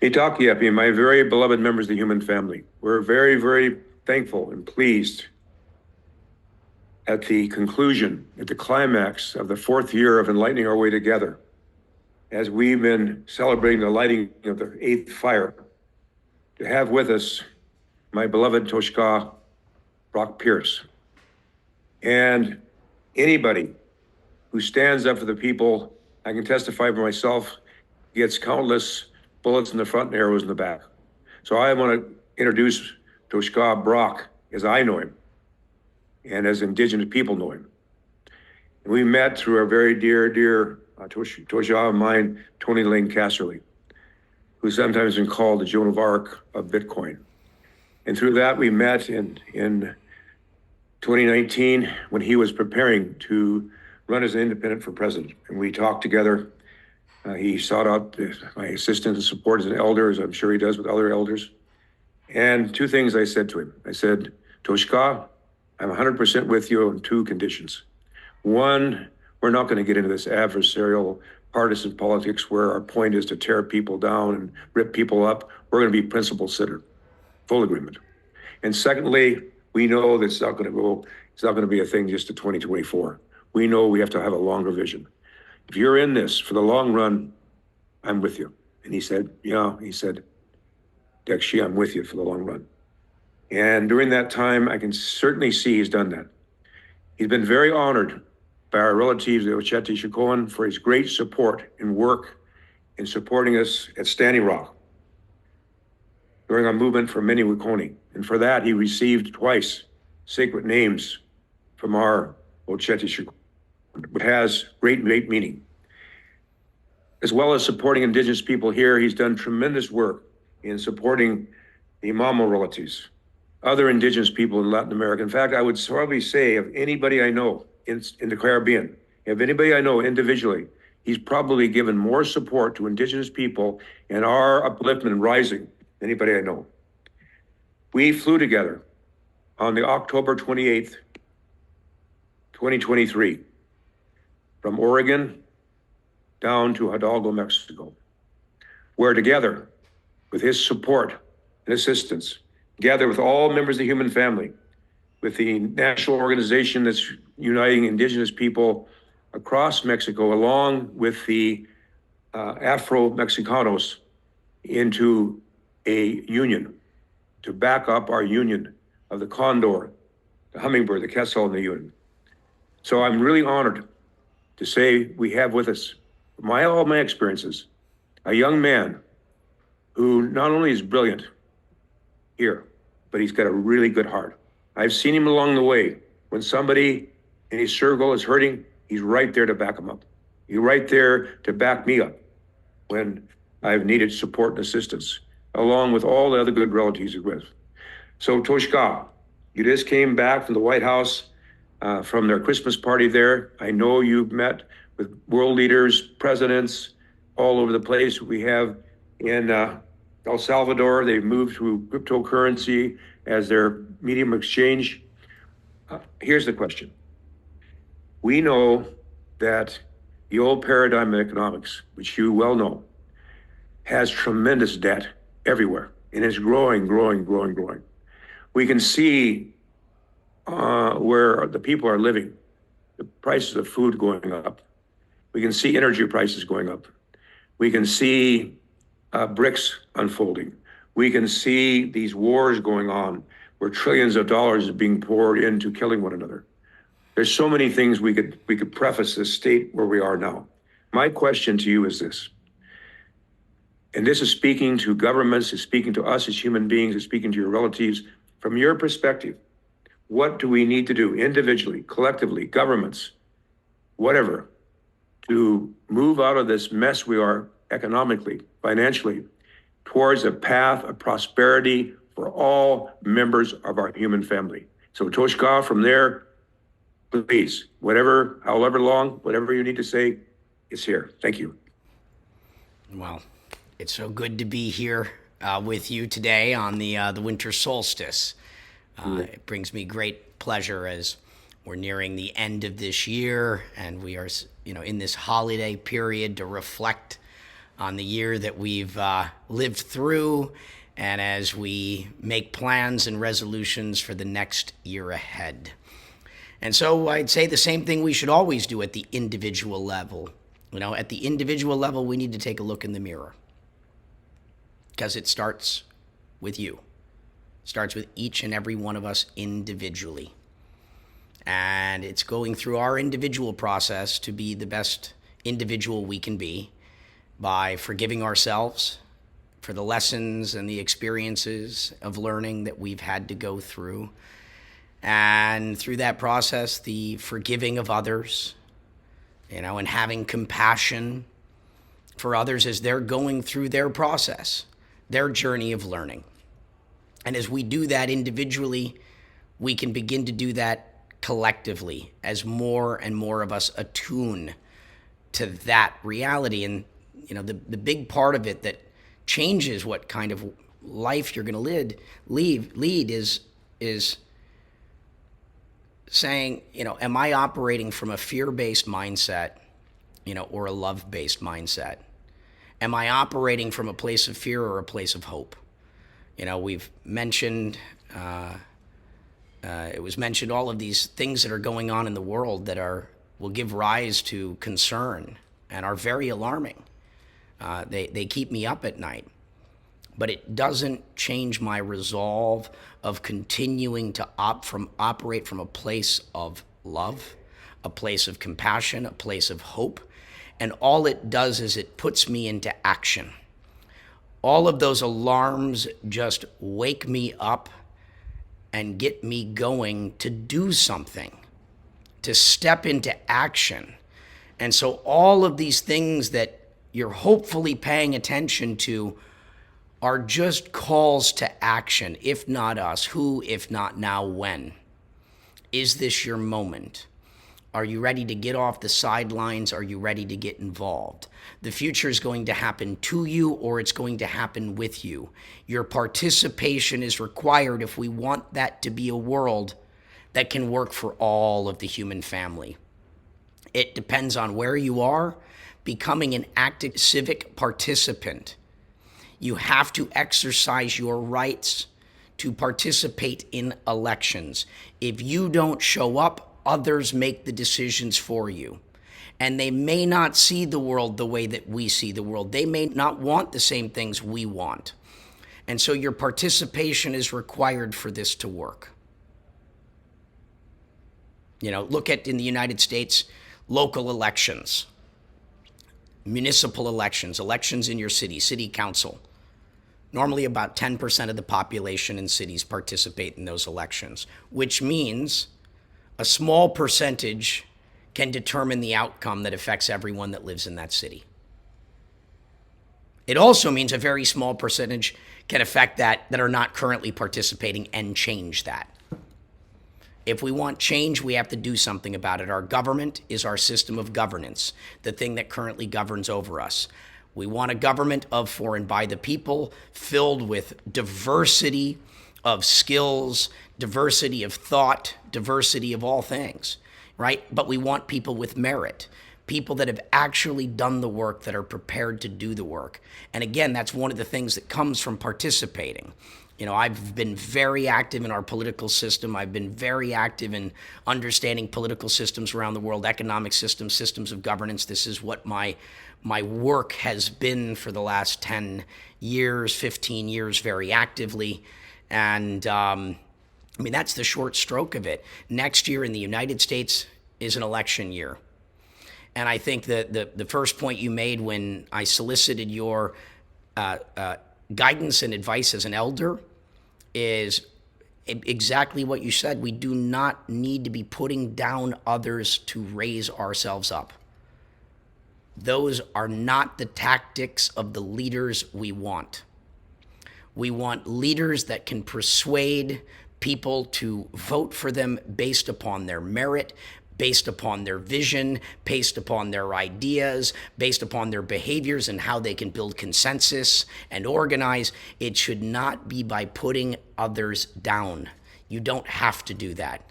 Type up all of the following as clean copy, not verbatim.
Itakiapi, my very beloved members of the human family, we're very, very thankful and pleased at the conclusion, at the climax of the fourth year of enlightening our way together, as we've been celebrating the lighting of the eighth fire, to have with us my beloved Tonska Brock Pierce. And anybody who stands up for the people, I can testify for myself, gets countless bullets in the front and arrows in the back. So I want to introduce Tonska Brock as I know him and as Indigenous people know him. And we met through our very dear Tosha of mine, Tony Lane Casserly, who's sometimes been called the Joan of Arc of Bitcoin. And through that, we met in 2019 when he was preparing to run as an independent for president. And we talked together. He sought out my assistance and support as an elder, as I'm sure he does with other elders. And two things I said to him. I said, Tonska, I'm 100% with you on two conditions. One, we're not going to get into this adversarial partisan politics where our point is to tear people down and rip people up. We're going to be principle-centered, full agreement. And secondly, we know that it's not going to be a thing just to 2024. We know we have to have a longer vision. If you're in this for the long run, I'm with you. And he said, Dekshi, I'm with you for the long run. And during that time, I can certainly see he's done that. He's been very honored by our relatives, the Ocheti Shikoan, for his great support and work in supporting us at Standing Rock during our movement for Meni Wikoni. And for that, he received twice sacred names from our Ocheti Shikoan, which has great meaning. As well as supporting Indigenous people here, he's done tremendous work in supporting the Imamo relatives, other Indigenous people in Latin America. In fact, I would probably say of anybody I know in the Caribbean, if anybody I know individually, he's probably given more support to Indigenous people and our upliftment and rising than anybody I know. We flew together on the October 28th, 2023, from Oregon down to Hidalgo, Mexico, where together, with his support and assistance, together with all members of the human family, with the national organization that's uniting Indigenous people across Mexico, along with the Afro-Mexicanos, into a union to back up our union of the condor, the hummingbird, the quetzal, and the union. So I'm really honored to say we have with us, all my experiences, a young man who not only is brilliant here, but he's got a really good heart. I've seen him along the way. When somebody in his circle is hurting, he's right there to back him up. He's right there to back me up when I've needed support and assistance, along with all the other good relatives he's with. So Tonska, you just came back from the White House, from their Christmas party there. I know you've met with world leaders, presidents, all over the place. We have in El Salvador, they've moved to cryptocurrency as their medium of exchange. Here's the question. We know that the old paradigm of economics, which you well know, has tremendous debt everywhere and is growing. We can see where the people are living, the prices of food going up. We can see energy prices going up. We can see BRICS unfolding. We can see these wars going on where trillions of dollars is being poured into killing one another. There's so many things we could preface this state where we are now. My question to you is this, and this is speaking to governments, is speaking to us as human beings, is speaking to your relatives. From your perspective, what do we need to do individually, collectively, governments, whatever, to move out of this mess we are economically, financially, towards a path of prosperity for all members of our human family? So Tonska, from there, please, however long, whatever you need to say, is here. Thank you. Well, it's so good to be here with you today on the winter solstice. It brings me great pleasure as we're nearing the end of this year and we are, in this holiday period to reflect on the year that we've lived through and as we make plans and resolutions for the next year ahead. And so I'd say the same thing we should always do at the individual level. At the individual level, we need to take a look in the mirror because it starts with you. It starts with each and every one of us individually. And it's going through our individual process to be the best individual we can be by forgiving ourselves for the lessons and the experiences of learning that we've had to go through. And through that process, the forgiving of others, and having compassion for others as they're going through their process, their journey of learning. And as we do that individually, we can begin to do that collectively as more and more of us attune to that reality. And, the big part of it that changes what kind of life you're going to lead is saying, am I operating from a fear-based mindset, or a love-based mindset? Am I operating from a place of fear or a place of hope? We've mentioned, it was mentioned all of these things that are going on in the world that will give rise to concern and are very alarming. They keep me up at night. But it doesn't change my resolve of continuing to operate from a place of love, a place of compassion, a place of hope. And all it does is it puts me into action. All of those alarms just wake me up and get me going to do something, to step into action. And so all of these things that you're hopefully paying attention to are just calls to action. If not us, who? If not now, when? Is this your moment? Are you ready to get off the sidelines? Are you ready to get involved? The future is going to happen to you, or it's going to happen with you. Your participation is required if we want that to be a world that can work for all of the human family. It depends on where you are, becoming an active civic participant. You have to exercise your rights to participate in elections. If you don't show up, others make the decisions for you. And they may not see the world the way that we see the world. They may not want the same things we want. And so your participation is required for this to work. Look at in the United States, local elections, municipal elections, elections in your city council. Normally about 10% of the population in cities participate in those elections, which means a small percentage can determine the outcome that affects everyone that lives in that city. It also means a very small percentage can affect that are not currently participating and change that. If we want change, we have to do something about it. Our government is our system of governance, the thing that currently governs over us. We want a government of, for, and by the people, filled with diversity of skills, diversity of thought, diversity of all things, right? But we want people with merit, people that have actually done the work, that are prepared to do the work. And again, that's one of the things that comes from participating. I've been very active in our political system. I've been very active in understanding political systems around the world, economic systems, systems of governance. This is what my work has been for the last 10 years, 15 years, very actively. And that's the short stroke of it. Next year in the United States is an election year. And I think that the first point you made when I solicited your guidance and advice as an elder is exactly what you said. We do not need to be putting down others to raise ourselves up. Those are not the tactics of the leaders we want. We want leaders that can persuade people to vote for them based upon their merit, based upon their vision, based upon their ideas, based upon their behaviors and how they can build consensus and organize. It should not be by putting others down. You don't have to do that.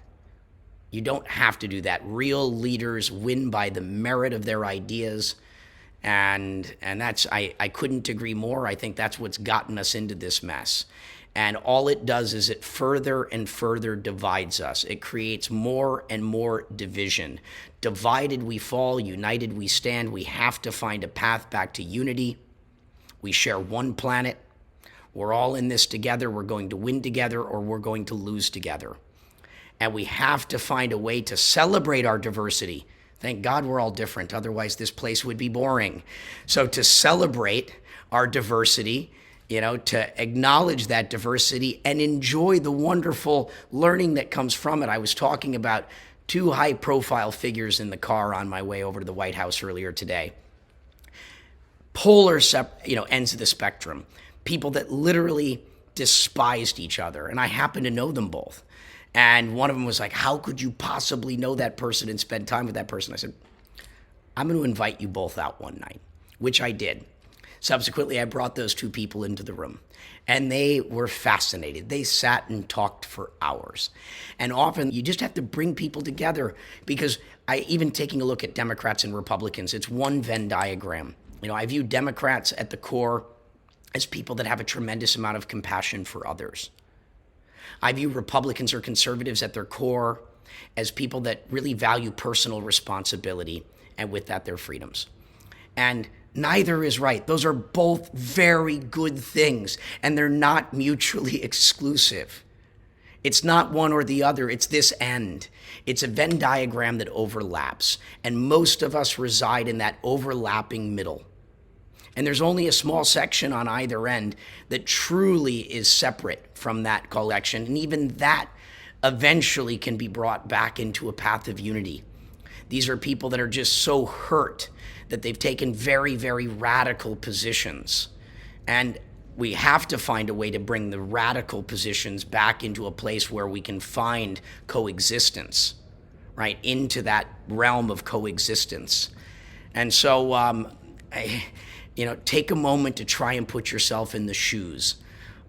You don't have to do that. Real leaders win by the merit of their ideas And that's, I couldn't agree more. I think that's what's gotten us into this mess. And all it does is it further and further divides us. It creates more and more division. Divided we fall, united we stand. We have to find a path back to unity. We share one planet. We're all in this together. We're going to win together or we're going to lose together. And we have to find a way to celebrate our diversity. Thank God we're all different. Otherwise, this place would be boring. So to celebrate our diversity, to acknowledge that diversity and enjoy the wonderful learning that comes from it. I was talking about two high-profile figures in the car on my way over to the White House earlier today. Polar, ends of the spectrum. People that literally despised each other. And I happen to know them both. And one of them was like, how could you possibly know that person and spend time with that person? I said, I'm going to invite you both out one night, which I did. Subsequently, I brought those two people into the room, and they were fascinated. They sat and talked for hours. And often, you just have to bring people together because even taking a look at Democrats and Republicans, it's one Venn diagram. I view Democrats at the core as people that have a tremendous amount of compassion for others. I view Republicans or conservatives at their core as people that really value personal responsibility, and with that, their freedoms. And neither is right. Those are both very good things, and they're not mutually exclusive. It's not one or the other. It's this end. It's a Venn diagram that overlaps, and most of us reside in that overlapping middle. And there's only a small section on either end that truly is separate from that collection. And even that eventually can be brought back into a path of unity. These are people that are just so hurt that they've taken very, very radical positions. And we have to find a way to bring the radical positions back into a place where we can find coexistence, right? Into that realm of coexistence. And so, take a moment to try and put yourself in the shoes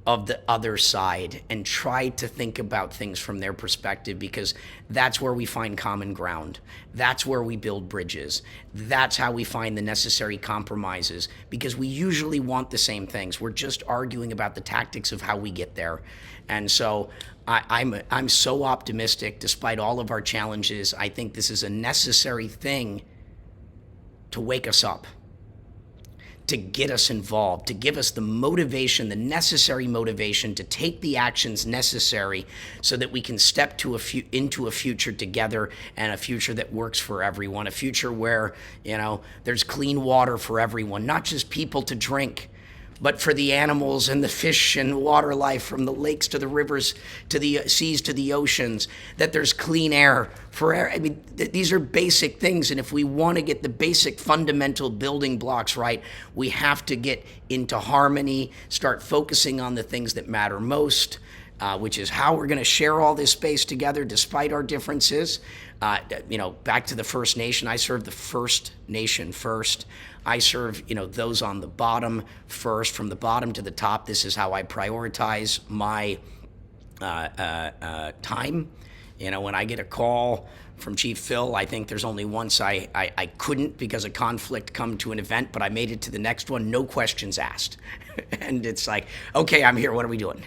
of the other side and try to think about things from their perspective, because that's where we find common ground. That's where we build bridges. That's how we find the necessary compromises, because we usually want the same things. We're just arguing about the tactics of how we get there. And so I'm so optimistic despite all of our challenges. I think this is a necessary thing to wake us up, to get us involved, to give us the motivation, the necessary motivation to take the actions necessary so that we can step into a future together, and a future that works for everyone, a future where, there's clean water for everyone, not just people to drink, but for the animals and the fish and water life, from the lakes to the rivers to the seas to the oceans, that there's clean air for air. These are basic things. And if we want to get the basic fundamental building blocks right, we have to get into harmony, start focusing on the things that matter most, which is how we're going to share all this space together despite our differences. Back to the First Nation, I serve the First Nation first. I serve, those on the bottom first, from the bottom to the top. This is how I prioritize my time. When I get a call from Chief Phil, I think there's only once I couldn't, because of conflict, come to an event, but I made it to the next one, no questions asked. And it's like, okay, I'm here, what are we doing?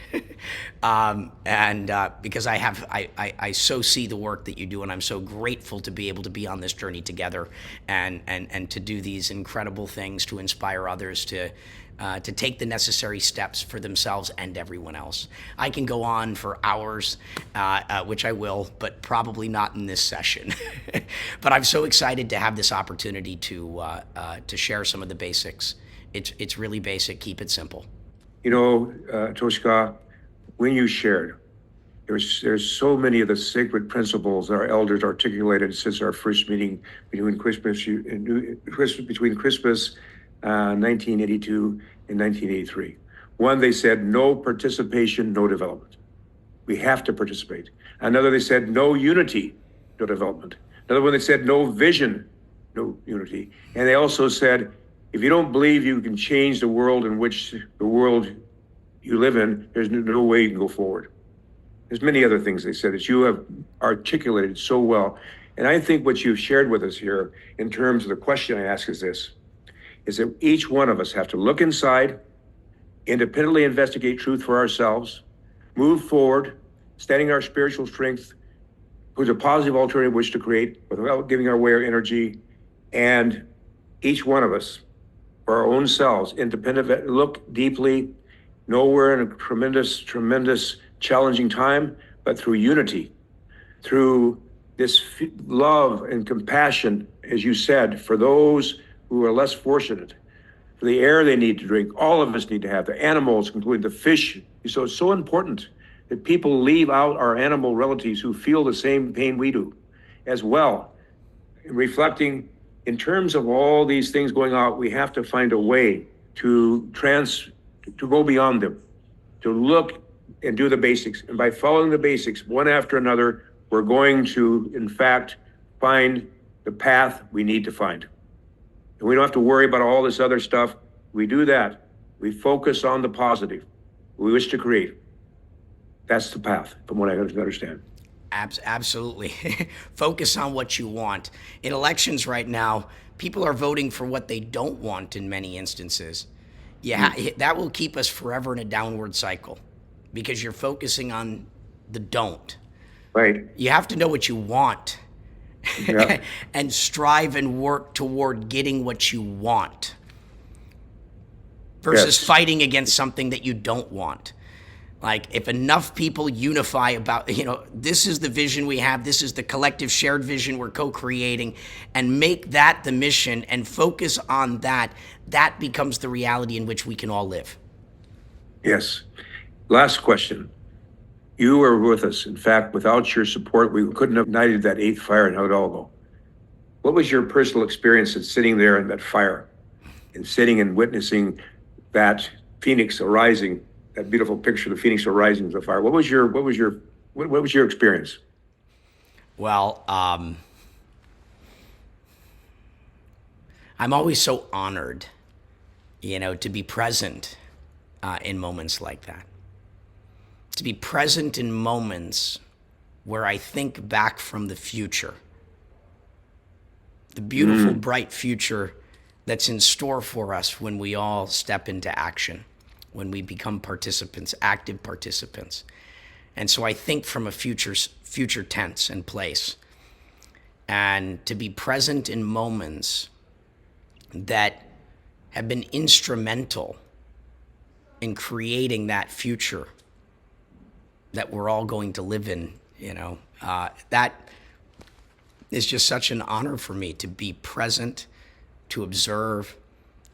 Because I so see the work that you do, and I'm so grateful to be able to be on this journey together and to do these incredible things to inspire others to take the necessary steps for themselves and everyone else. I can go on for hours, which I will, but probably not in this session. But I'm so excited to have this opportunity to share some of the basics. It's really basic. Keep it simple. Tonska, when you shared, there's so many of the sacred principles that our elders articulated since our first meeting between Christmas 1982 and 1983. One, they said, no participation, no development. We have to participate. Another, they said, no unity, no development. Another one, they said, no vision, no unity. And they also said, if you don't believe you can change the world in which the world you live in, there's no way you can go forward. There's many other things they said that you have articulated so well. And I think what you've shared with us here in terms of the question I ask is this. is that each one of us have to look inside, independently investigate truth for ourselves, move forward, standing our spiritual strength, who's a positive alternative which to create without giving away our energy, and each one of us, for our own selves, independent, look deeply, know we're in a tremendous, challenging time, but through unity, through this love and compassion, as you said, for those who are less fortunate, for the air they need to drink, all of us need to have, the animals, including the fish. So it's so important that people leave out our animal relatives who feel the same pain we do as well. Reflecting in terms of all these things going on, we have to find a way to go beyond them, to look and do the basics. And by following the basics one after another, we're going to, in fact, find the path we need to find. And we don't have to worry about all this other stuff. We do that. We focus on the positive we wish to create. That's the path, from what I understand. Absolutely. Focus on what you want. In elections right now, people are voting for what they don't want in many instances. Yeah, that will keep us forever in a downward cycle because you're focusing on the don't. Right. You have to know what you want and strive and work toward getting what you want versus fighting against something that you don't want. Like if enough people unify about, this is the vision we have, this is the collective shared vision we're co-creating, and make that the mission and focus on that, that becomes the reality in which we can all live. Yes. Last question. You were with us. In fact, without your support, we couldn't have ignited that 8th fire in Hidalgo. What was your personal experience in sitting there in that fire and sitting and witnessing that phoenix arising? That beautiful picture, the phoenix arising of the fire. What was your experience? Well, I'm always so honored, to be present in moments like that. To be present in moments where I think back from the future, the beautiful, bright future that's in store for us when we all step into action, when we become participants, active participants. And so I think from a future tense and place. And to be present in moments that have been instrumental in creating that future that we're all going to live in, that is just such an honor for me to be present, to observe,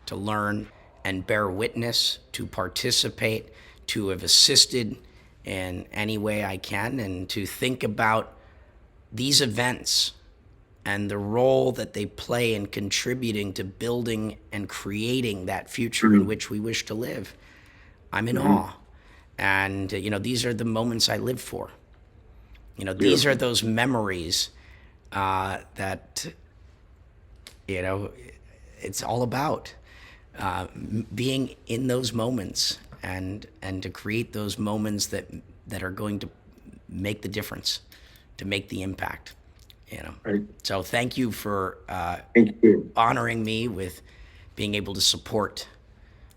to learn, and bear witness, to participate, to have assisted in any way I can, and to think about these events and the role that they play in contributing to building and creating that future in which we wish to live. I'm in awe. And, these are the moments I live for. These are those memories that, it's all about. Being in those moments and to create those moments that are going to make the difference, to make the impact, Right. So thank you for honoring me with being able to support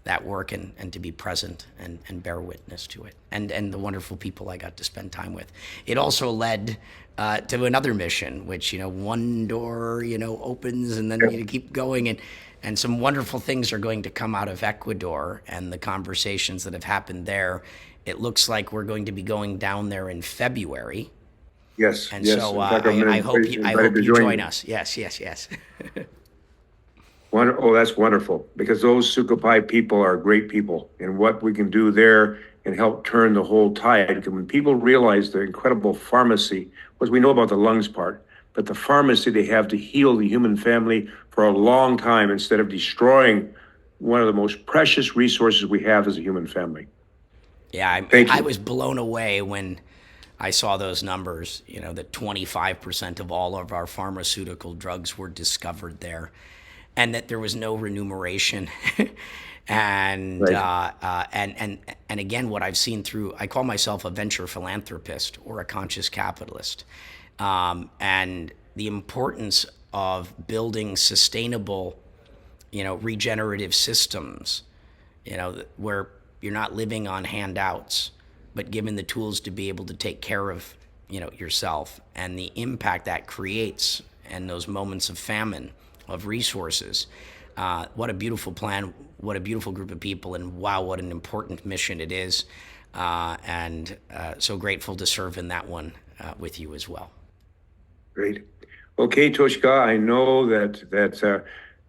that work and to be present and bear witness to it and the wonderful people I got to spend time with. It also led to another mission, which, one door, opens and then you keep going and some wonderful things are going to come out of Ecuador and the conversations that have happened there. It looks like we're going to be going down there in February. Yes. And yes. so fact, I hope you join us. Yes. Oh, that's wonderful, because those Sukapai people are great people, and what we can do there and help turn the whole tide. Because when people realize the incredible pharmacy, because we know about the lungs part, but the pharmacy they have to heal the human family for a long time instead of destroying one of the most precious resources we have as a human family. Yeah, I was blown away when I saw those numbers, that 25% of all of our pharmaceutical drugs were discovered there, and that there was no remuneration. And, right. And again, what I've seen through, I call myself a venture philanthropist or a conscious capitalist. And the importance of building sustainable regenerative systems, where you're not living on handouts, but given the tools to be able to take care of, yourself, and the impact that creates and those moments of famine, of resources. What a beautiful plan, what a beautiful group of people, and wow, what an important mission it is. And so grateful to serve in that one with you as well. Great. Okay, Toshka, I know that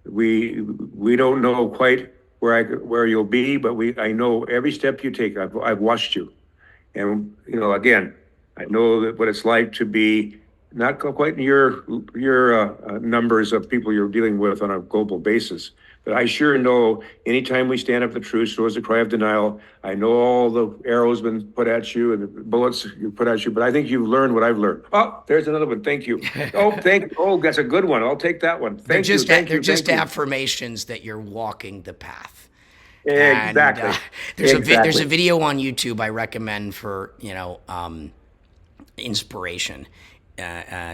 we don't know quite where you'll be, but I know every step you take. I've watched you, and again, I know that what it's like to be not quite in your numbers of people you're dealing with on a global basis. But I sure know anytime we stand up for truth, so is the cry of denial. I know all the arrows been put at you and the bullets you put at you, but I think you've learned what I've learned. Oh, there's another one. Thank you. Oh, that's a good one. I'll take that one. Thank you. They're just affirmations that you're walking the path. Exactly. And, there's a video on YouTube I recommend for inspiration.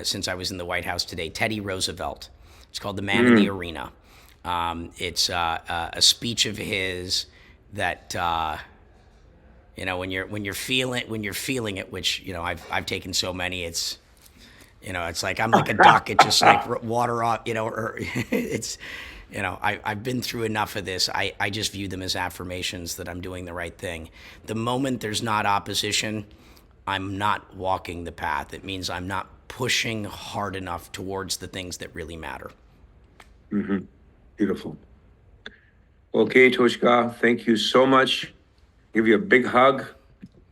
Since I was in the White House today, Teddy Roosevelt. It's called "The Man in the Arena." It's a speech of his that when you're feeling it, which I've taken so many. It's it's like I'm like a duck. It just like water off. Or it's I've been through enough of this. I just view them as affirmations that I'm doing the right thing. The moment there's not opposition, I'm not walking the path. It means I'm not pushing hard enough towards the things that really matter. Mm-hmm. Beautiful. Okay, Toshka, thank you so much. Give you a big hug.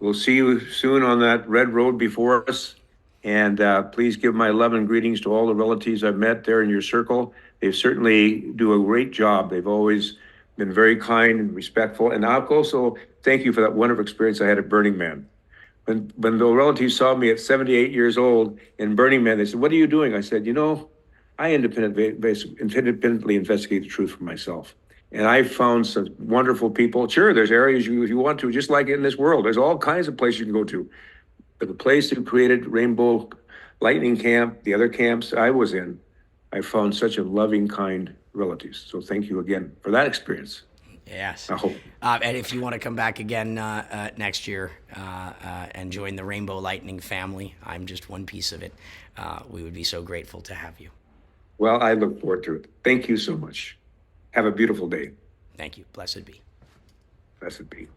We'll see you soon on that red road before us. And please give my love and greetings to all the relatives I've met there in your circle. They certainly do a great job. They've always been very kind and respectful. And I'll also thank you for that wonderful experience I had at Burning Man. When the relatives saw me at 78 years old in Burning Man, they said, "What are you doing?" I said, I independently investigate the truth for myself. And I found some wonderful people. Sure, there's areas if you want to, just like in this world, there's all kinds of places you can go to. But the place that created Rainbow Lightning Camp, the other camps I was in, I found such a loving, kind relatives. So thank you again for that experience. Yes. I hope. And if you want to come back again next year and join the Rainbow Lightning family, I'm just one piece of it. We would be so grateful to have you. Well, I look forward to it. Thank you so much. Have a beautiful day. Thank you. Blessed be. Blessed be.